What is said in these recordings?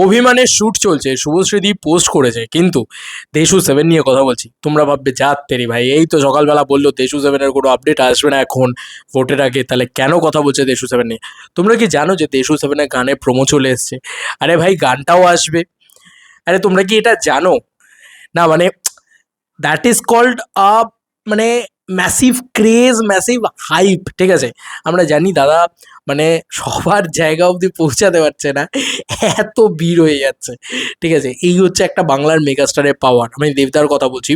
অভিমানের শ্যুট চলছে, শুভশ্রীদি পোস্ট করেছে, কিন্তু দেশু সেভেন নিয়ে কথা বলছি। তোমরা ভাববে যাত তেরি ভাই, এই তো সকালবেলা বললো দেশু সেভেনের কোনো আপডেট আসবে না এখন ভোটের আগে, তাহলে কেন কথা বলছে দেশু সেভেন নিয়ে? তোমরা কি জানো যে দেশু সেভেনের গানে প্রোমো চলে এসছে? আরে ভাই, গানটাও আসবে। আরে তোমরা কি এটা জানো না? মানে দ্যাট ইজ কল্ড আ মানে ম্যাসিভ ক্রেজ, ম্যাসিভ হাইপ, ঠিক আছে? আমরা জানি দাদা মানে সবার জায়গা অবধি পৌঁছাতে পারছে না, এত ভিড় হয়ে যাচ্ছে, ঠিক আছে? এই হচ্ছে একটা বাংলার মেগাস্টারের পাওয়ার। আমি দেবদার কথা বলছি,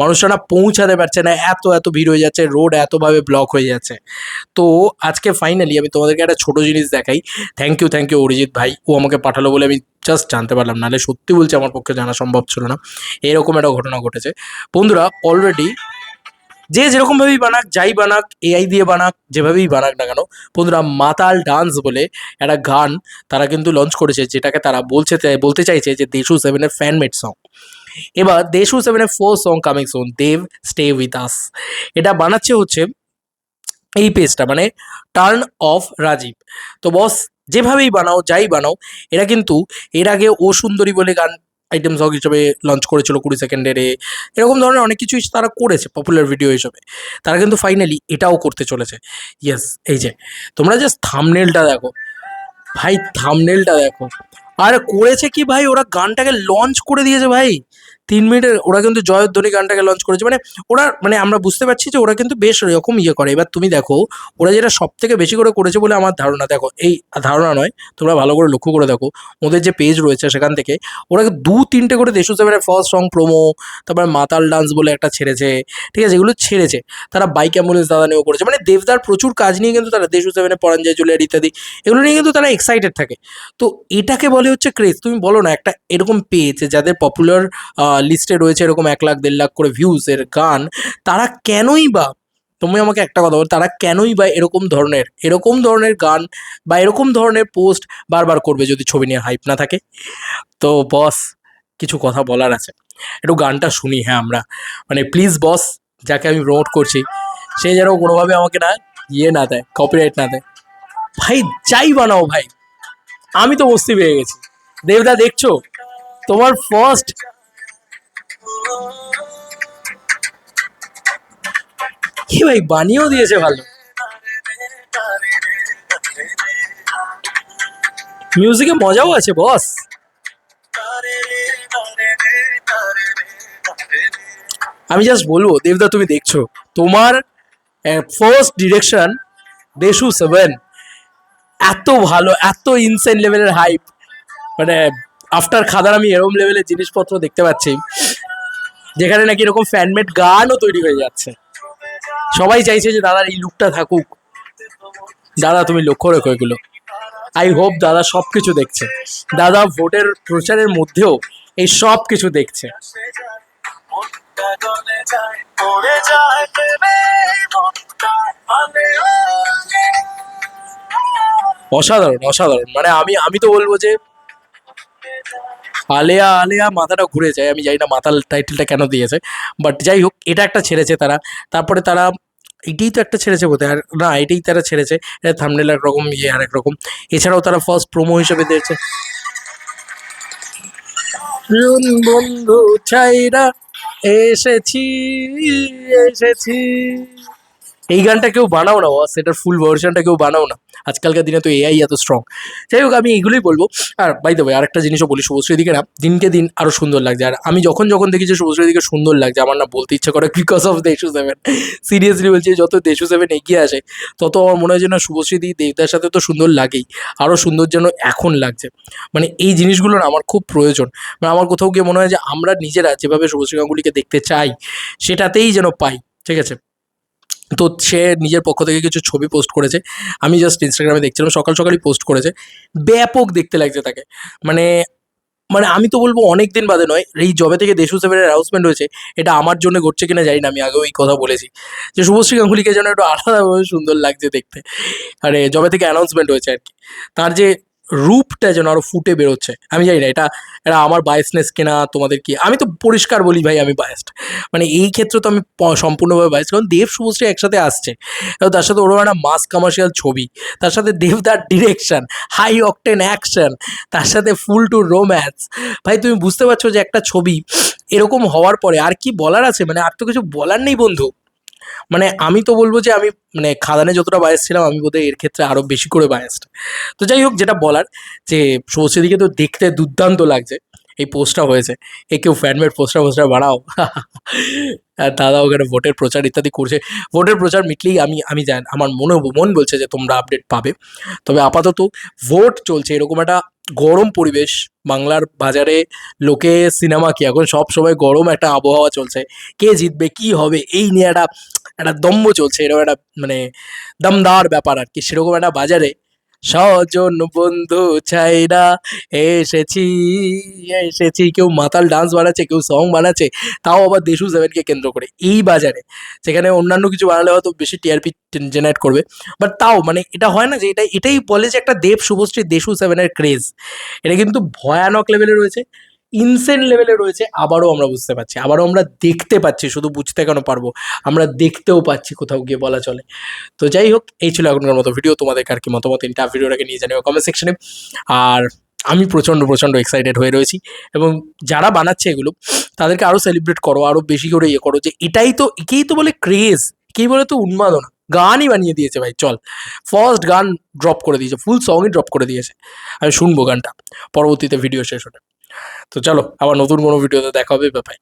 মানুষরা না পৌঁছাতে পারছে না, এত এত ভিড় হয়ে যাচ্ছে, রোড এতভাবে ব্লক হয়ে যাচ্ছে। তো আজকে ফাইনালি আমি তোমাদেরকে একটা ছোটো জিনিস দেখাই। থ্যাংক ইউ অরিজিৎ ভাই, ও আমাকে পাঠালো বলে আমি জাস্ট জানতে পারলাম, নাহলে সত্যি বলছি আমার পক্ষে জানা সম্ভব ছিল না। এরকম একটা ঘটনা ঘটেছে বন্ধুরা। অলরেডি যে যেরকমভাবেই বানাক, যাই বানাক, এআই দিয়ে বানাক, যেভাবেই বানাক না কেন, বন্ধুরা মাতাল ডান্স বলে একটা গান তারা কিন্তু লঞ্চ করেছে, যেটাকে তারা বলতে চাইছে যে দেশু সেভেনের ফ্যানমেড সং। এবার দেশু সেভেনের 4th সং কামিং সুন, দেব স্টে উইথ আস। এটা বানাচ্ছে হচ্ছে এই পেজটা, মানে টার্ন অফ রাজীব। তো বস, যেভাবেই বানাও, যাই বানাও, এরা কিন্তু এর আগে ও সুন্দরী বলে গান আইটেম সং হিসেবে লঞ্চ করেছিল 20 সেকেন্ডের, এরকম ধরনের অনেক কিছুই তারা করেছে পপুলার ভিডিও হিসেবে। তারা কিন্তু ফাইনালি এটাও করতে চলেছে। ইয়েস, এই যে তোমরা জাস্ট থাম্বনেলটা দেখো ভাই, থাম্বনেলটা দেখো। আর করেছে কি ভাই, ওরা গানটাকে লঞ্চ করে দিয়েছে ভাই। 3 মিনিটের ওরা কিন্তু জয়ধ্বনি গানটাকে লঞ্চ করেছে। মানে ওরা, মানে আমরা বুঝতে পারছি যে ওরা কিন্তু বেশ এরকম ইয়ে করে। এবার তুমি দেখো ওরা যেটা সব থেকে বেশি করে করেছে বলে আমার ধারণা, দেখো এই ধারণা নয়, তোমরা ভালো করে লক্ষ্য করে দেখো ওদের যে পেজ রয়েছে সেখান থেকে ওরা 2-3টে করে দেশু সেভেনের ফার্স্ট সং প্রোমো, তারপর মাতাল ডান্স বলে একটা ছেড়েছে, ঠিক আছে? এগুলো ছেড়েছে। তারা বাইক অ্যাম্বুলেন্স দাদা নিয়েও করেছে। মানে দেবদার প্রচুর কাজ নিয়ে কিন্তু তারা দেশু সেভেনের পরাণ যায় জুলিয়ার ইত্যাদি এগুলো নিয়ে কিন্তু তারা এক্সাইটেড থাকে। তো এটাকে বলে হচ্ছে ক্রেজ। তুমি বলো না, একটা এরকম পেজ যাদের পপুলার লিস্টে রয়েছে এরকম 1 লাখ 1.5 লাখ করে ভিউজের গান, তারা কেনই বা, তুমি আমাকে একটা কথা বলো, তারা কেনই বা এরকম ধরনের গান বা এরকম ধরনের পোস্ট বারবার করবে যদি ছবি নিয়ে হাইপ না থাকে? তো বস, কিছু কথা বলার আছে, একটু গানটা শুনি। হ্যাঁ আমরা, মানে প্লিজ বস, যাকে আমি প্রমোট করছি সে যেন কোনোভাবে আমাকে না ইয়ে না দেয়, কপিরাইট না দেয়। ভাই যাই বানাও ভাই, আমি তো বস্তি পেয়ে গেছি। দেবদা দেখছো তোমার ফার্স্ট, কি ভাই বানিয়েও দিয়েছে ভালো, মিউজিকে মজাও আছে বস। আমি জাস্ট বলবো দেবদা, তুমি দেখছো তোমার ফার্স্ট ডিরেকশন দেশু সেভেন এত ভালো, এত ইনসেন লেভেলের হাইপ। মানে আফটার খাদার আমি এরকম লেভেলের জিনিসপত্র দেখতে পাচ্ছি, যেখানে নাকি এরকম ফ্যানমেড গানও তৈরি হয়ে যাচ্ছে। সবাই চাইছে যে দাদার এই লুকটা থাকুক। দাদা তুমি লক্ষ্য রেখো এগুলো। আই হোপ দাদা সব কিছু দেখছে, দাদা ভোটের প্রচারের মধ্যেও এই সব কিছু দেখছে। অসাধারণ অসাধারণ, মানে আমি আমি তো বলবো যে আলেয়া আলেয়া মাথাটা ঘুরে যায়। আমি জানি না মাতাল টাইটেলটা কেন দিয়েছে, বাট যাই হোক, এটা একটা ছেড়েছে তারা। তারপরে তারা এটাই তো একটা ছেড়েছে বোধহয়, আর না এটাই তারা ছেড়েছে। এটা থাম্বনেল একরকম, ইয়ে আর একরকম। এছাড়াও তারা ফার্স্ট প্রোমো হিসেবে দিয়েছে বন্ধু ছাইরা এসেছি এসেছি। এই গানটা কেউ বানাও না বস, এটার ফুল ভার্সনটা কেউ বানাও না। আজকালকার দিনে তো এআই এত স্ট্রং। যাই হোক, আমি এগুলোই বলবো। আর বাই দ্য ওয়ে আরেকটা জিনিসও বলি, শুভশ্রীদিকে না দিনকে দিন আরও সুন্দর লাগছে। আর আমি যখন যখন দেখি যে শুভশ্রীদিকে সুন্দর লাগছে, আমার না বলতে ইচ্ছা করে বিকজ অফ দেশু সেভেন। সিরিয়াসলি বলছি, যত দেশু সেভেন এগিয়ে আসে তত আমার মনে হয় যে না, শুভশ্রীদি দেবদার সাথে তো সুন্দর লাগেই, আরও সুন্দর যেন এখন লাগছে। মানে এই জিনিসগুলো না আমার খুব প্রয়োজন। মানে আমার কোথাও গিয়ে মনে হয় যে আমরা নিজেরা যেভাবে শুভশ্রী গাঙ্গুলিকে দেখতে চাই সেটাতেই যেন পাই, ঠিক আছে? তো সে নিজের পক্ষ থেকে কিছু ছবি পোস্ট করেছে, আমি জাস্ট ইনস্টাগ্রামে দেখছিলাম, সকাল সকালই পোস্ট করেছে। ব্যাপক দেখতে লাগছে তাকে। মানে মানে আমি তো বলবো অনেক দিন বাদে নয়, এই যবে থেকে দেশু সেভেনের অ্যানাউন্সমেন্ট হয়েছে, এটা আমার জন্য ঘটছে কিনা জানি না, আমি আগেও এই কথা বলেছি যে শুভশ্রী গাঙ্গুলিকে যেন একটু আলাদাভাবে সুন্দর লাগছে দেখতে। আরে যবে থেকে অ্যানাউন্সমেন্ট হয়েছে আর কি, তার যে রূপটা যেন আরো ফুটে বেরোচ্ছে। আমি জানি না এটা এটা আমার বায়াসনেস কিনা, তোমাদের কি, আমি তো পরিষ্কার বলি ভাই আমি বায়াসড। মানে এই ক্ষেত্রে তো আমি সম্পূর্ণভাবে বায়াসড, কারণ দেব শুভশ্রী একসাথে আসছে এবং তার সাথে ওরকম একটা মাস কমার্শিয়াল ছবি, তার সাথে দেবদার ডিরেকশন, হাই অকটেন অ্যাকশন, তার সাথে ফুল টু রোম্যান্স। ভাই তুমি বুঝতে পারছো যে একটা ছবি এরকম হওয়ার পরে আর কি বলার আছে, মানে আর তো কিছু বলার নেই বন্ধু। মানে আমি তো বলবো যে আমি মানে খাদানে যতটা বায়াস ছিলাম আমি বোধহয় এর ক্ষেত্রে আরো বেশি করে বায়াসড। তো যাই হোক, যেটা বলার যে শুভশ্রীদিকে তো দেখতে দুর্দান্ত লাগছে, এই পোস্টটা হয়েছে, এ কেউ ফ্যানমেড পোস্টার ফোস্টার বানাও। আর দাদা ওখানে ভোটের প্রচার ইত্যাদি করছে। ভোটের প্রচার মিটলেই আমি জান আমার মন বলছে যে তোমরা আপডেট পাবে। তবে আপাতত ভোট চলছে, এরকম একটা গরম পরিবেশ বাংলার বাজারে, লোকে সিনেমা কি এখন সব সময় গরম একটা আবহাওয়া চলছে, কে জিতবে কি হবে এই নিয়ে একটা একটা দম্ভ চলছে, এরকম একটা মানে দমদার ব্যাপার আর কি। সেরকম একটা বাজারে স্বজন বন্ধু চাই না, এসেছি এসেছি, কেউ মাতাল ডান্স বানাচ্ছে, কেউ সং বানাচ্ছে, তাও আবার দেশু সেভেনকে কেন্দ্র করে এই বাজারে, যেখানে অন্যান্য কিছু বানালে হয়তো বেশি টিআরপি জেনারেট করবে, বাট তাও মানে এটা হয় না যে এটাই বলে যে একটা দেব শুভশ্রী দেশু সেভেনের ক্রেজ, এটা কিন্তু ভয়ানক লেভেলে রয়েছে, ইনসেন লেভেলে রয়েছে। আবারও আমরা বুঝতে পারছি, আবারও আমরা দেখতে পাচ্ছি, শুধু বুঝতে কেন পারবো, আমরা দেখতেও পাচ্ছি কোথাও গিয়ে বলা চলে। তো যাই হোক, এই ছিল এখনকার মতো ভিডিও। তোমাদের আর কি মতামত ইনটা ভিডিওটাকে নিয়ে জানিও কমেন্ট সেকশনে। আর আমি প্রচণ্ড এক্সাইটেড হয়ে রয়েছি, এবং যারা বানাচ্ছে এগুলো তাদেরকে আরও সেলিব্রেট করো, আরও বেশি করে ইয়ে করো, যে একেই তো বলে ক্রেজ, একেই বলে তো উন্মাদনা। গানই বানিয়ে দিয়েছে ভাই, চল ফার্স্ট গান ড্রপ করে দিয়েছে, ফুল সঙই ড্রপ করে দিয়েছে, আমি শুনবো গানটা পরবর্তীতে ভিডিও শেষ হলে। তো চলো আবার নতুন কোনো ভিডিওতে দেখা হবে, ব্যাপারে।